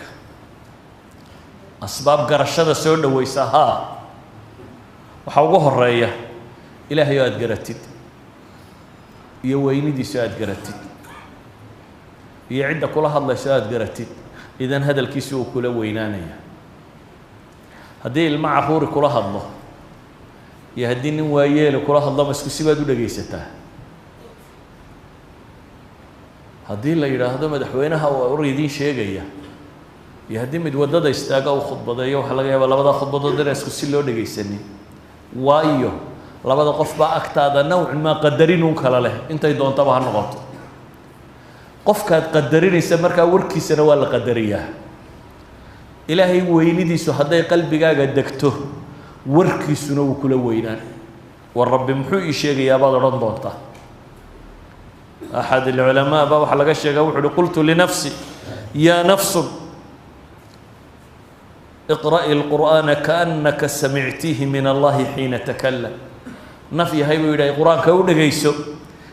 أسباب قرشة سود ويسها وحوجه الرأي إلهي أدجرتي يويني دي سؤال قرتي يعد كل هذا سؤال قرتي إذا هذا الكيسو كله وينانية هذه المعفور كل هذا يهديني وياه كل هذا بس كسبة دولا جيسته هذه اللي يرى هذا مدحوينها وأريدين شيء جيا يهدي متودد يستاجا وخطبة ضيّة وحلاقة ولا بدأ خطبة درس كسيلو دقيسني وايو لا بدأ قف بأكتاد نوع ما قدرين وكلا له أنت يدون طبعا نغط قف كاد قدرين يسمرك وركي سنة ولا قدرية إلهي ويندي سهداي قلبي جا دكته وركي سنة وكل وينان والرب محوي شيء يا بعض رضوته أحد العلماء بقى حلقة الشيء قلت لنفسي يا نفس اقرأي القرآن كأنك سمعتيه من الله حين تكلم نفي هاي ويدا القرآن كونه جيسو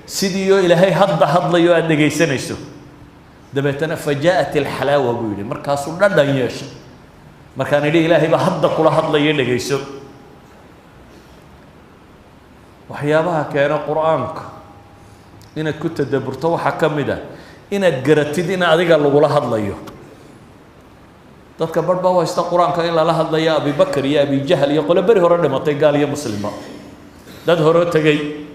سيديو إلى هاي هض ليو أن جيسنيسو دبتنا فجاءت الحلاوة بيدي مركز لا دنياش مركان لي إلهي بهض كل هض ليو أن جيسو waxyaabaha keena qur'aanka inaad ku tadabburto waxaa ka mid ah inaad garatid in adiga lagula hadlayo. dadka badh baa u haysta qur-aanka in lala hadlayo abibakar iyo abijahl iyo qole beri hore dhimatay gaal iyo muslima, dad horoo tegey.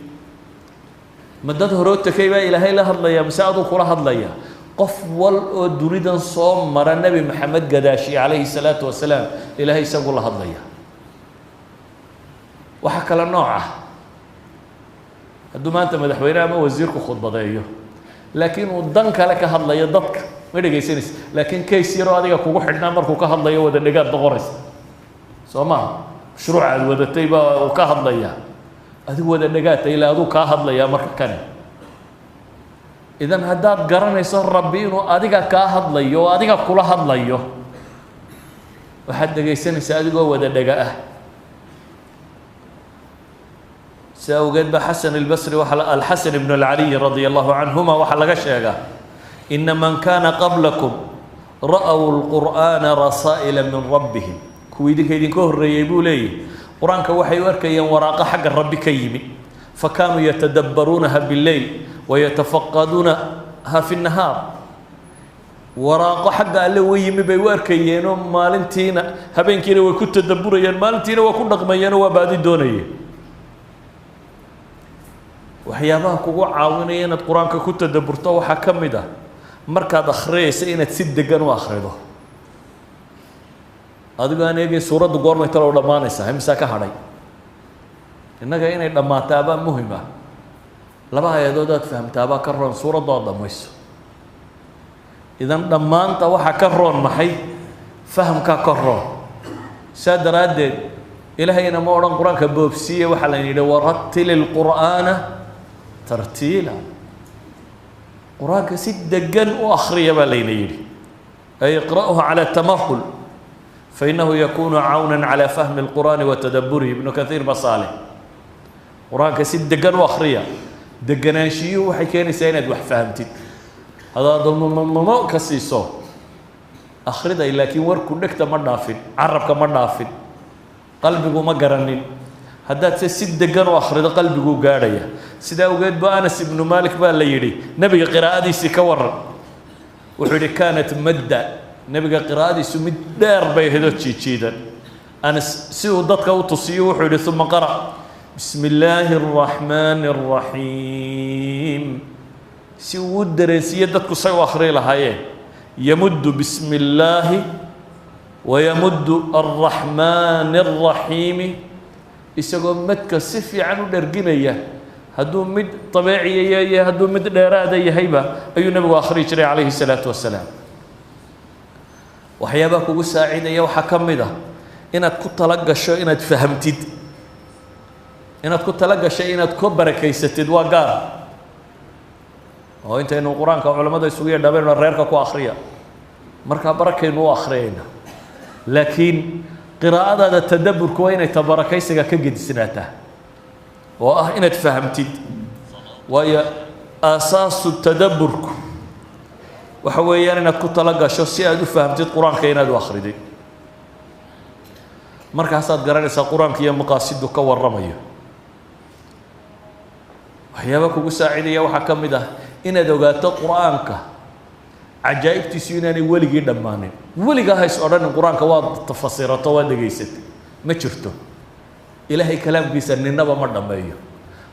ma dad horoo tegay baa ilaahay la hadlaya mise aduu kula hadlaya? qof wal oo dunidan soo mara nebi maxamed gadaashi calayhi salaatu wasalaam ilaahay isagu la hadlaya. waxaa kale nooc ah hadduu maanta madaxweyne ama wasiirku khudbadeeyo laakiin uu dan kale ka hadlayo dadka ma dhegaysanaysa, laakiin kays yaroo adiga kugu xidhnaa markuu ka hadlayo wada dhegaad noqonaysa soo maha. mashruuc aad wadatay baa uu ka hadlayaa, adigu wada dhegaata ilaa aduu kaa hadlayaa marka kani. idan haddaad garanayso rabbi inuu adiga kaa hadlayo oo adiga kula hadlayo waxaad dhegaysanaysaa adigoo wada dhega ah. si awgeed ba xasan albasri alxasan ibn alcaliy radia allahu canhuma waxaa laga sheegaa ina man kana qablakum ra'w lqur'aana rasaa'ila min rabbihim. kuwii idinka horreeyey buu leeyahy qur-aanka waxay u arkayeen waraaqo xagga rabbi ka yimi, fakanuu yatadabbaruunaha bileyl wayatafaqaduunaha fi nahaar. waraaqo xagga alle u yimi bay u arkayeenoo maalintiina habeenkiina way ku tadabburayeen, maalintiina waa ku dhaqmayeenoo waa baadi doonayeen. waxyaabaha kugu caawinaya inaad qur-aanka ku tadabburto waxaa ka mid ah markaad akhriyaysa inaad si degan u akhrido, adigoo aan eegay suuraddu goormay talow dhammaanaysaa imisaa ka hadhay. innaga inay dhammaataabaa muhim ah. laba aayadood aad fahamtaabaa ka roon suuraddu aad dhammayso. idan dhammaanta waxaa ka roon maxay? fahamkaa ka roon. saa daraaddeed ilaahayna ma odhan qur-aanka boobsiiye, waxaa la yidhi waratili lqur'aana tartiila. qur-aanka si degan u akhriya baa layna yidhi, ay iqra'uhu calaa tamahul fainahu yakunu cawnan calaa fahmi lqur'aani wa tadabburihi. ibnu kathiir basaaleh qur-aanka si degan u akhriya. deganaanshiyuhu waxay keenaysaa inaad wax fahamtid. hadaad mamo ka siiso akhriday, laakiin warku dhegta ma dhaafin, carabka ma dhaafin, qalbigu ma garanin. haddaad se si degan u akhrido qalbiguu gaadhaya. sidaa awgeed ba anas ibnu malik baa la yidhi nebiga qiraa'adiisii ka waran. wuxuu yidhi kaanat madda, nebiga qiraa'adiisu mid dheer bay ahayd oo jiijiidan. anas si uu dadka u tusiyo wuxuu yidhi uma qara' bismi illaahi araxmaani araxiim, si uu u dareensiiye dadku say u akhri lahaayeen. yamuddu bismi illaahi wayamuddu alraxmaani alraxiimi, isagoo madka si fiican u dherginaya. hadduu mid dabeeciya iyo hadduu mid dheeraada yahayba ayuu nebigu akhri jiray calayhi salaatu wasalaam. waxyaabaha kugu saacidaya waxaa ka mid ah inaad ku tala gasho inaad fahamtid, inaad ku tala gashay inaad ku barakaysatid waa gaar. oo intaynu qur-aanka culammada isugu yeedhabayno reerka ku akhriya, markaa barakaynu u akhriyayna. laakiin qiraa'adaada tadabburku waa inay tabarakaysiga ka gedisnaataa oo ah inaad fahamtid. waayo aasaasu tadabburku waxa weeyaan inaad ku tala gasho si aad u fahamtid qur-aanka inaad u akhridid. markaasaad garanaysaa qur-aanka iyo maqaasidu ka warramayo. waxyaaba kugu saacidaya waxaa ka mid ah inaad ogaato qur-aanka cajaa'ibtiisu inaanay weligii dhammaanin. weligaa hays odhanin qur-aanka waad tafasirato waad dhegaysatay, ma jirto. ilaahay kalaamkiisa ninaba ma dhammeeyo.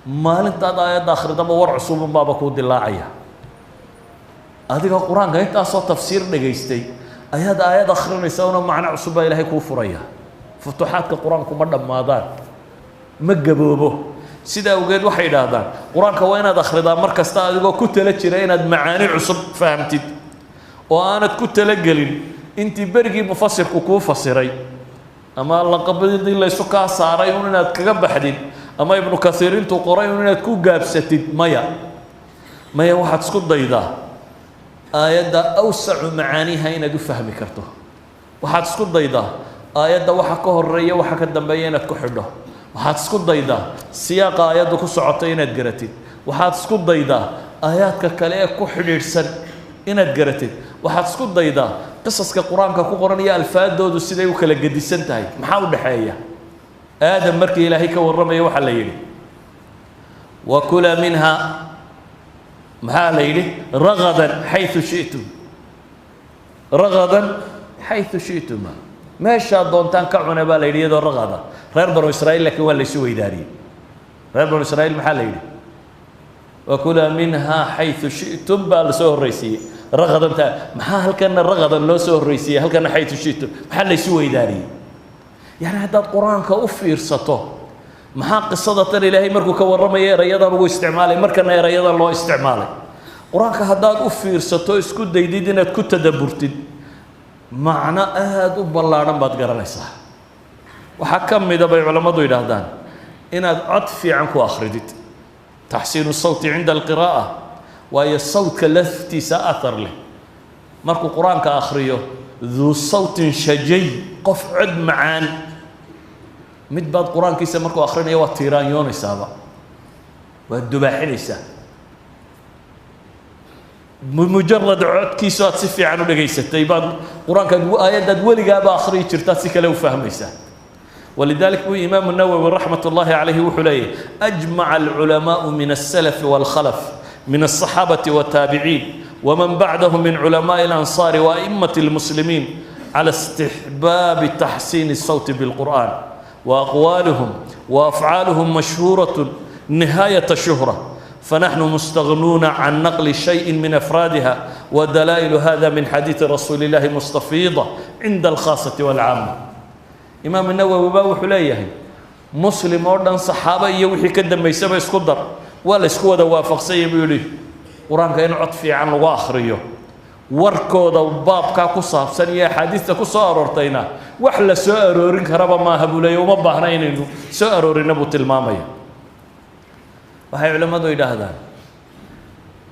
maalintaad aayadda akhridaba war cusubun baaba kuu dilaacaya. adiga qur-aanka intaasoo tafsiir dhegaystay ayaad aayad akhrinaysa una macno cusub baa ilaahay kuu furaya. futuuxaadka qur-aanku ma dhammaadaan, ma gaboobo. sidaa awgeed waxay idhaahdaan qur-aanka waa inaad akhridaa mar kasta adigoo ku tala jira inaad macaani cusub fahamtid, oo aanad ku talagelin intii berigii mufasirku kuu fasiray ama laqabadii laysu kaa saaray un inaad kaga baxdid, ama ibnu kathiir intuu qoray un inaad ku gaabsatid. maya waxaad isku daydaa aayadda awsacu macaaniha inaad u fahmi karto. waxaad isku daydaa aayadda waxa ka horeeya waxa ka dambeeya inaad ku xidho. waxaad isku daydaa siyaaqa aayadda ku socota inaad garatid. waxaad isku daydaa aayaadka kale ee ku xidhiidhsan inaad garatid. waxaad isku daydaa qisaska qur-aanka ku qoran iyo alfaadoodu siday u kala gedisan tahay. maxaa u dhexeeya? aadam markii ilaahay ka warramaya waxaa la yidhi وكلا منها maxaa la yidhi ragadan xayثu shiئtum ragadan xayثu shiئtuma meeshaad doontaan ka cuna baa la yidhi iyadoo ragada reer banu israa'iil laakiin waa laysu weydaariyey reer banu israa'iil maxaa la yidhi وكلا منها حيث شئتم baa la soo horreysiiyey ragadanta maxaa halkana ragadan loo soo horreysiiyey halkana xayثu shiئtum maxaa laysu weydaariyey yani haddaad qur-aanka u fiirsato maxaa qisada tan ilaahay markuu ka warramaya erayadan ugu isticmaalay markana erayadan loo isticmaalay qur-aanka haddaad u fiirsato isku daydid inaad ku tadabburtid macno aada u ballaadhan baad garanaysaa waxaa ka mida bay culammadu yidhaahdaan inaad cod fiican ku akhridid taxsiinu sawti cinda alqiraa'a waayo sawtka laftiisa athar leh markuu qur-aanka akhriyo duu sawtin shajay qof cod macaan mid baad qur-aankiisa markuu akhrinayo waa tiiraanyoonaysaaba waad dubaaxinaysaa mujarad codkiisu aad si fiican u dhegaysatay baad qur-aankaad aayaddaad weligaaba akhriyi jirtaad si kale u fahmaysaa ولذلك هو إمام النووي رحمة الله عليه وحليه أجمع العلماء من السلف والخلف من الصحابة والتابعين ومن بعدهم من علماء الأنصار وأئمة المسلمين على استحباب تحسين الصوت بالقرآن وأقوالهم وأفعالهم مشهورة نهاية الشهرة فنحن مستغنون عن نقل شيء من أفرادها ودلائل هذا من حديث رسول الله مستفيضة عند الخاصة والعامة إمام النووي باو حليه مسلم أردن صحابة يوحي كدم يسمى يسكدر ولا يسكودا وافق سيب يولي قرآن كأنه عطفي عن الواخرية warkooda baabkaa ku saabsan iyo axaadiista ku soo aroortayna wax la soo aroorin karaba maaha buu leeyahy uma baahna inaynu soo aroorina buu tilmaamaya waxay culimmadu yidhaahdaan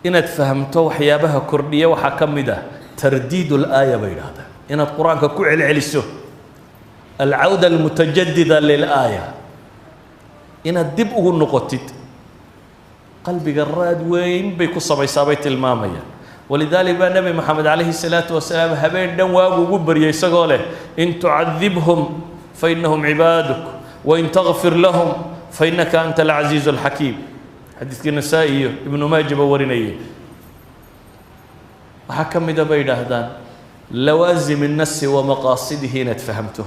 inaad fahamto waxyaabaha kordhiya waxaa ka mid ah tardiid alaaya bay yidhahdaan inaad qur-aanka ku celceliso alcawda almutajadida lilaaya inaad dib ugu noqotid qalbiga raad weyn bay ku samaysaa bay tilmaamayaan ولذلك بقى النبي محمد عليه الصلاة والسلام هبين دم واجو جبر يسقاله إن تعذبهم فإنهم عبادك وإن تغفر لهم فإنك أنت العزيز الحكيم حديث النسائي ابن ماجه بورينيه وحكم ده بين هذان لوازم النص ومقاصده نتفهمته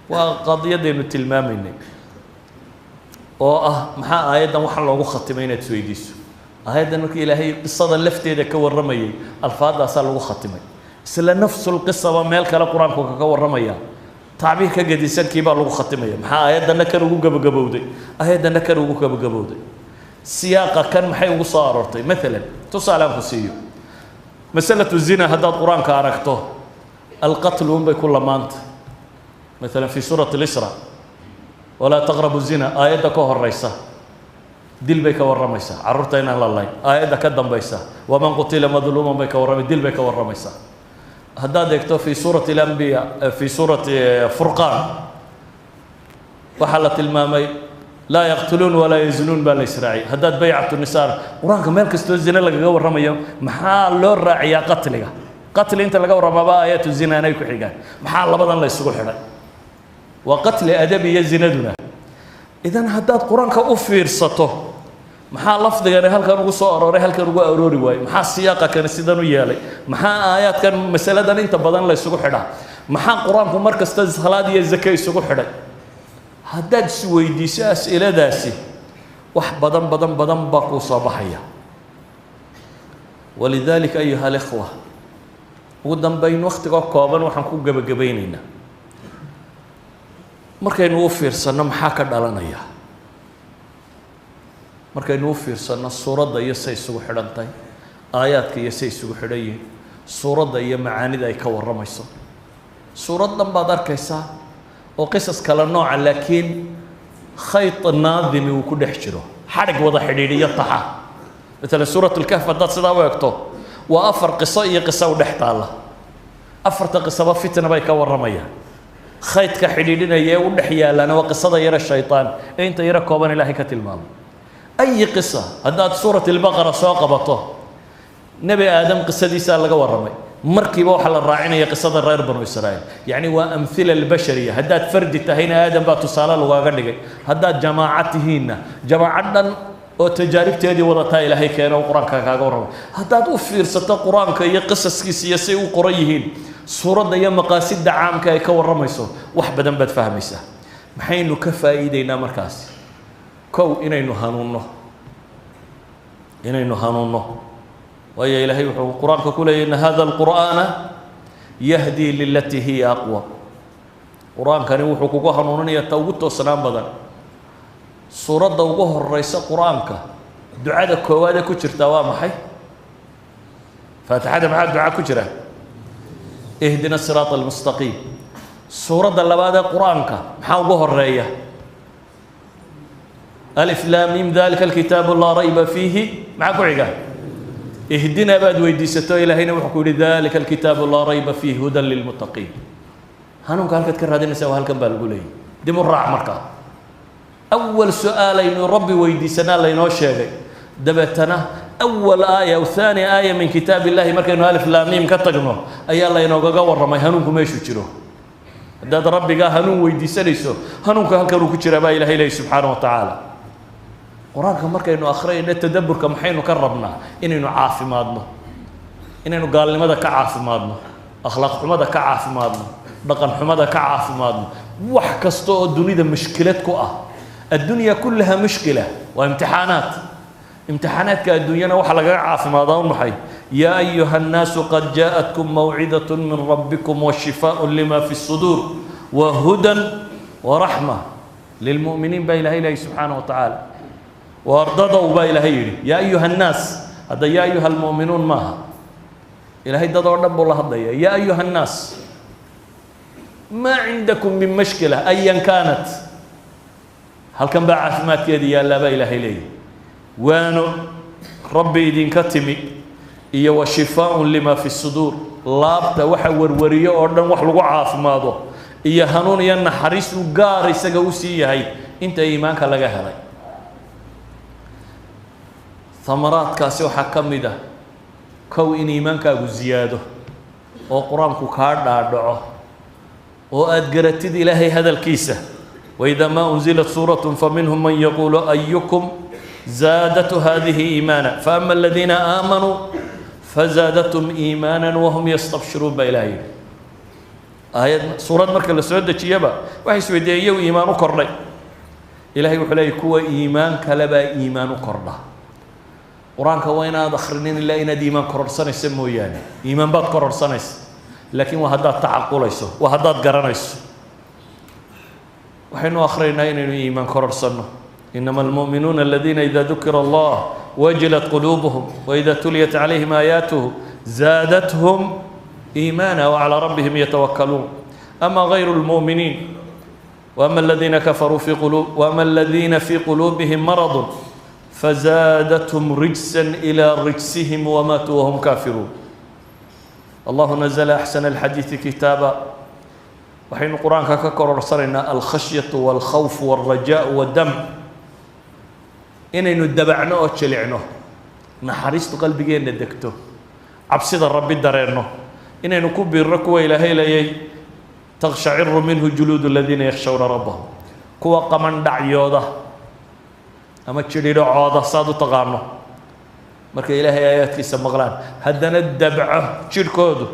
وقضية دين التلمامين محا آيات وحنا لو ختمين تسويديسو هذا نك إلهي قصة لفتة إذا كور رمي الفاظ أصل لو ختمي سلا نفس القصة ومال كلا قرآن كور رمي تعبير كجديسان كيبا لو ختمي محا آيات نكر وجوجا بجبودي آيات نكر وجوجا بجبودي سياقة كان محي وصارتي مثلا تصال أنفسيه مسألة الزنا هذا القرآن كاركته القتل هم بكل مانت مثلا في سورة الإسراء ولا تقربوا الزنا آيات كهر رئيسة دل بك ورميسا عررتين على الله آيات كدم بيسا ومن قتل مظلوما بك ورمي دل بك ورميسا هذا دكتور في سورة الأنبياء في سورة فرقان وحلت المامي لا يقتلون ولا يزنون بالإسرائيل هذا بيعة النساء قرآن كمان كستو الزنا لك جو الرمي محال لور راعي قتلك قتل أنت لك ورمى آيات الزنا نيكو حجان محال الله بدن لا يسقط حدا وقتل أدبي الزنا دونه إذن هداد قرآن كأفير سطه محا لفظ يعني هل كانوا صار هل كانوا أروري واي محا السياقة كان سيدنا ويالي محا آيات كان مسألة دان أنت بدن لا يسوق حدا محا قرآن في مركز تزخلادي الزكاة يسوق حدا هداد سويدي ساس إلى داسي وح بدن باقو صباحية ولذلك أيها الإخوة ودن بين وقت قابل وحنكون جبيننا markaynu u fiirsanno maxaa ka dhalanaya markaynu u fiirsanno suuradda iyo say isugu xidhantahay aayaadka iyo say isugu xidhan yihiin suuradda iyo macaanida ay ka warramayso suurad dhan baad arkaysaa oo qisas kala nooca laakiin khayt naadimi uu ku dhex jiro xadhig wada xidhiidhiyo taxa مثلا سورة الكهف haddaad sidaa u eegto waa afar qiso iyo qiso u dhex taalla afarta qisaba fitna bay ka warramayaan خيط كحديدنا يا ودحيا لنا وقصة يرى الشيطان أنت يرى كوبان الله كتلمام أي قصة هذا سورة البقرة ساقبته نبي آدم قصة دي سال لقوا الرمي مركب وحل الراعين هي قصة الرير بنو إسرائيل يعني وأمثلة البشرية هذا فرد تهينا آدم باتو سالال وغادي هذا جماعتهن جماعتنا oo tajaaribteedii wadataa ilaahay keeno quraanka kaaga warramay haddaad u fiirsato quraanka iyo qisaskiisa iyo say u qoran yihiin suuradda iyo maqaasidda caamka ay ka warramayso wax badan baad fahmaysaa maxaynu ka faa'iideynaa markaas kow inaynu hanuunno waayo ilaahay wuxuu quraanka ku leeyahay inna hada alqur'aana yahdi lilatii hiya aqwa quraankani wuxuu kugu hanuuninayaa ta ugu toosnaan badan suuradda ugu horeysa quraanka ducada koowaad ee ku jirta waa maxay faatixada maxaa duca ku jira ihdina siraata almustaqiim suuradda labaad ee quraanka maxaa ugu horeeya alif laam mim dalika alkitaabu laa rayba fiihi maxaa ku xiga ihdina baad weydiisato ilaahayna wuxuu ku yidhi dalika alkitaabu laa rayba fiihi hudan lilmuttaqiin hanuunka halkaad ka raadinaysaa waa halkan baa lagu leeyahy dib u raac markaa أول سؤال إنه ربي ويديسنا لينو شيء دبتنا أول آية أو ثاني آية من كتاب الله مركز ألف لام ميم كتجمع أي الله ينوجا ورا ما هنوكم إيش يشرو ده ربي جا هنو ويديسنا يسوع هنو كهالكرو كشرا با إلهي لي سبحانه وتعالى قرآن مركز إنه آخرين التدبر كم حين كربنا إنه عافي مادنا إنه قال لماذا كعاف مادنا أخلاق ماذا كعاف مادنا رقم حماذا كعاف مادنا وحكستو الدنيا مشكلتكو الدنيا كلها مشكلة وامتحانات كالدنيا وحلا قاعة في ماضون محي يا أيها الناس قد جاءتكم موعظة من ربكم وشفاء لما في الصدور وهدى ورحمة للمؤمنين بإله إله سبحانه وتعالى وارضوا بإله يا أيها الناس هذا يا أيها المؤمنون ماها إلهي ضد رب الله هذا يا أيها الناس ما عندكم من مشكلة أيا كانت هل كان بعث ما كيدي يا لا إله إليه وانو ربي دين كتمي إيا وشفاء لما في الصدور لابتا وحور وريو أردن وحلو عاف ماضو إيا هنون يانا حريس وقاري سقوسي هاي انت إيمانك لغا هلاي ثمرات كاسيو حكمي ده كو إن إيمانك زياده وقرآنك كارد دعوه وأدقرتد إلهي هذا الكيسة وإذا ما أنزلت سورة فمنهم من يقول أيكم زادت هذه إيمانا فأما الذين آمنوا فزادتهم إيمانا وهم يستبشرون بإلهي آية سورة مركز السعودة تشيبا وحي سويدية وإيمان كرلي إلهي وحلي كوا إيمان كلبا إيمان كرلا قرآن كوينا دخرنين إلا إن دي إيمان كرر سنة يسموه يعني إيمان بات كرر سنة لكن وهدات تعقل يسو وهدات قرن يسو وحين آخرين إنه إيمان كرر سنة إنما المؤمنون الذين إذا ذكر الله وجلت قلوبهم وإذا تليت عليهم آياته زادتهم إيمانا وعلى ربهم يتوكلون أما غير المؤمنين وأما الذين كفروا وأما الذين في قلوبهم مرض فزادتهم رجسا إلى رجسهم وماتوا وهم كافرون الله نزل أحسن الحديث كتابا وحين القرآن ككرر صرنا الخشية والخوف والرجاء والدم إننا ندبعناه وتشلعناه نحرست قلبي ندكته عبسيد الرب درينه إننا نكب الركوة إلى هيلي تغشعر منه جلود الذين يخشون ربهم كوا قمن دعيوده أما تشرير عاده صادو تغانه مركا إلهي آيات كيسا مغلان هدنا الدبعه شركوده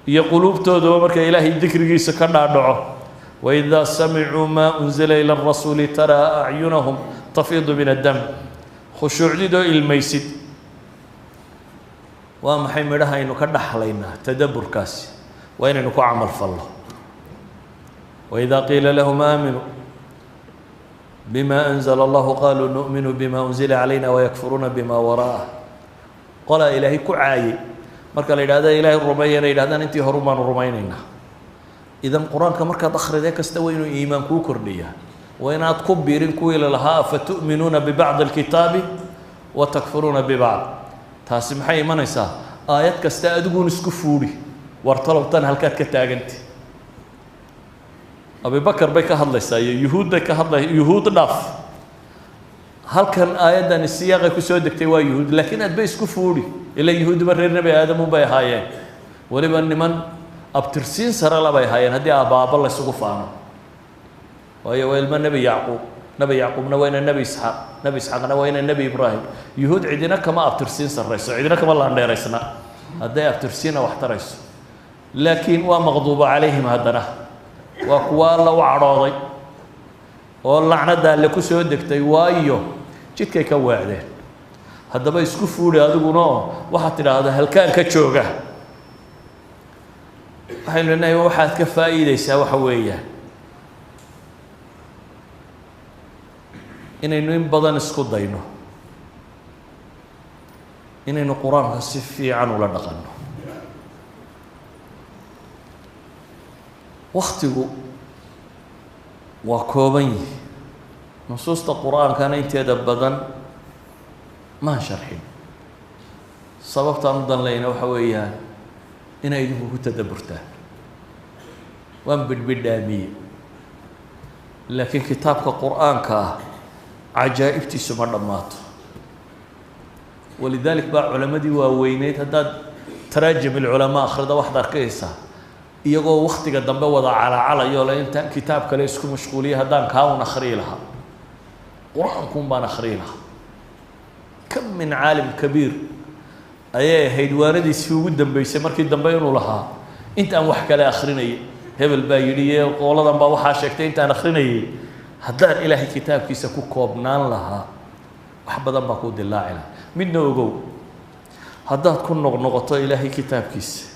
يقولوا بتودو مركا إلهي الذكر كيسا كنا دعوه وإذا سمعوا ما أنزل إلى الرسول ترى أعينهم تفيض من الدم خشوع ديدو الميسد ومحي مرها إنو كدح علينا تدبر كاسي وإن إنو عمل فالله وإذا قيل لهم آمنوا بما أنزل الله قالوا نؤمن بما أنزل علينا ويكفرون بما وراءه قال إلهي كعاي مركا ليلهذا إلهي الرميين ليلهذا أنت هرمان الرمينينا إذا القرآن كمركا ضخر ذاك استوينوا إيمان كو كردية وإن أتكبرين كو إلى لها فتؤمنون ببعض الكتاب وتكفرون ببعض تاسم حي من يسا آيات كستأدقون اسكفوري وارطلبتان هلكات كتاقنتي أبي بكر بيك هذا يساي يهود بيك هذا يهود ناف هل كان آيات أن السياق كسودك توا يهود لكن أتبيس كفوري إلا يهود مرر نبي آدم وبي هايين ولبن من أبترسين سر الله بي هايين هدي أبا الله سقفانه وهي ويلما نبي يعقوب نبي يعقوب نوينا نبي إسحاق، نبي إسحاق نوينا نبي إبراهيم. يهود عندنا كما أبترسين سرّيس، عندنا كما الله نيرسنا، هذا أبترسين واحترس. لكن ومغضوب عليهم هذنا، وقوال وعراضي، واللعنة ده اللي كسر دكتي وايو، جد كي كواعده. هذا بيسكفوا لي هذا قناه، واحد هذا هل كان كتشوجه. حين لنا واحد كفايدة يسوي حوية. inaynu in badan isku dayno inaynu quraanka si fiican ula dhaqanno waqtigu waa kooban yahay nusuusta quraankana inteeda badan ma sharxin sababtaan u danlayna waxa weeyaan inay idinku ku tadabburtaan waan bidbidhaamiye laakiin kitaabka quraanka عجائبتي سمر دماته ولذلك بقى علماء واوينيت هذا تراجم العلماء اخرده واحد اركيسا iyagoo waqtiga dambe wada cala yoolay inta kitaab kale isku mashquuliye hadaan kaawna akhri laha quraankum baan akhri laha kam min aalim kabiir ayay haydwaanadiisii ugu dambeysay markii dambe inuu lahaa inta aan wax kale akhrinay hebel baa yidhi qooladan baa waxa sheegtay inta aan akhrinay haddaan ilaahay kitaabkiisa ku koobnaan lahaa wax badan baa ku dilaaci lahaa midna ogow haddaad ku noqnoqoto ilaahay kitaabkiisa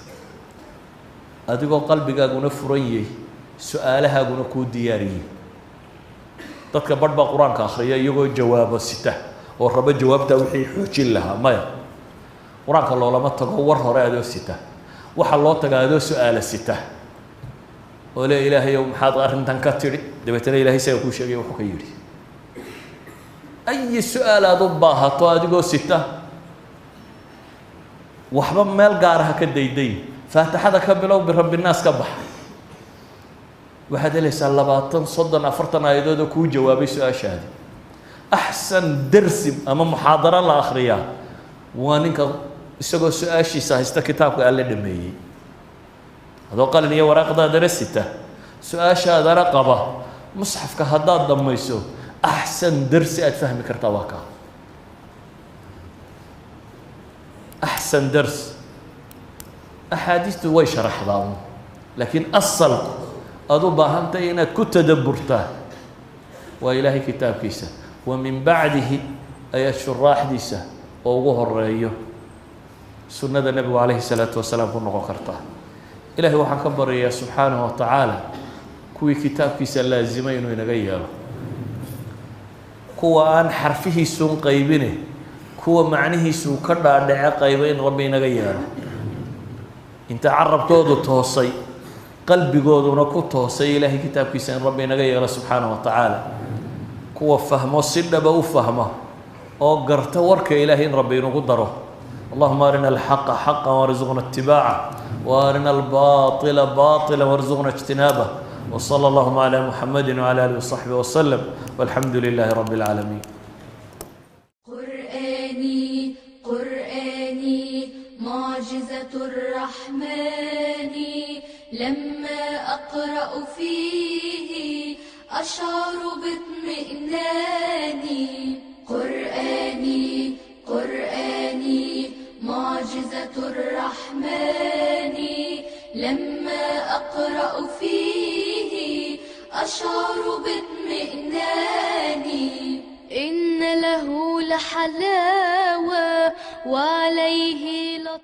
adigoo qalbigaaguna furan yahay su-aalahaaguna kuu diyaariyey dadka badh baa qur-aanka akhriya iyagoo jawaabo sita oo raba jawaabtaa wixii xoojin lahaa maya qur-aanka loolama tago war hore adoo sita waxaa loo tagaa adoo su-aala sita oo le ilaahayow maxaad arrintan ka tidhi dabeetana ilaahay isaga kuu sheegay wuxuu ka yidhi ay su-aal aad u baahato adigoo sita waxba meel gaaraha ka dayday faatixada ka bilow birabbi naas ka bax waxaad helaysaa 20 30 40 aayadood oo kuu jawaabay su-aashaadii axsan darsi ama muxaadara la akhriyaa waa ninka isagoo su-aashiisa haysta kitaabka alle dhameeyey adoo qalin iyo waraaqdaadana sita su-aashaadana qaba musxafka haddaad dhammayso axsan darsi aad fahmi kartaa waa kaa axsan dars axaadiistu way sharaxdaa laakiin asalku aad u baahantahay inaad ku tadabburtaa waa ilaahay kitaabkiisa wa min bacdihi ayaad shuraaxdiisa oo ugu horeeyo sunnada nebigu calayhi salaatu wasalaam ku noqon kartaa ilaahay waxaan ka baryayaa subxaanahu wa tacaala kuwii kitaabkiisa laazimay inuu inaga yeelo kuwa aan xarfihiisuun qaybine kuwa macnihiisuu ka dhaadhace qayba in rabbi inaga yeelo inta carabkoodu toosay qalbigooduna ku toosay ilaahay kitaabkiisa in rabbi inaga yeelo subxaanahu wa tacaala kuwa fahmo si dhaba u fahma oo garta warka ilaahay in rabbi inagu daro اللهم أرنا الحق حقا وارزقنا اتباعه وأرنا الباطل باطلا وارزقنا اجتنابه وصلى اللهم على محمد وعلى آله وصحبه وسلم والحمد لله رب العالمين قرآني قرآني معجزة الرحمن لما أقرأ فيه أشعر باطمئنان قرآني قرآني معجزة الرحمن لما أقرأ فيه أشعر باطمئنان إن له لحلاوة وعليه لطف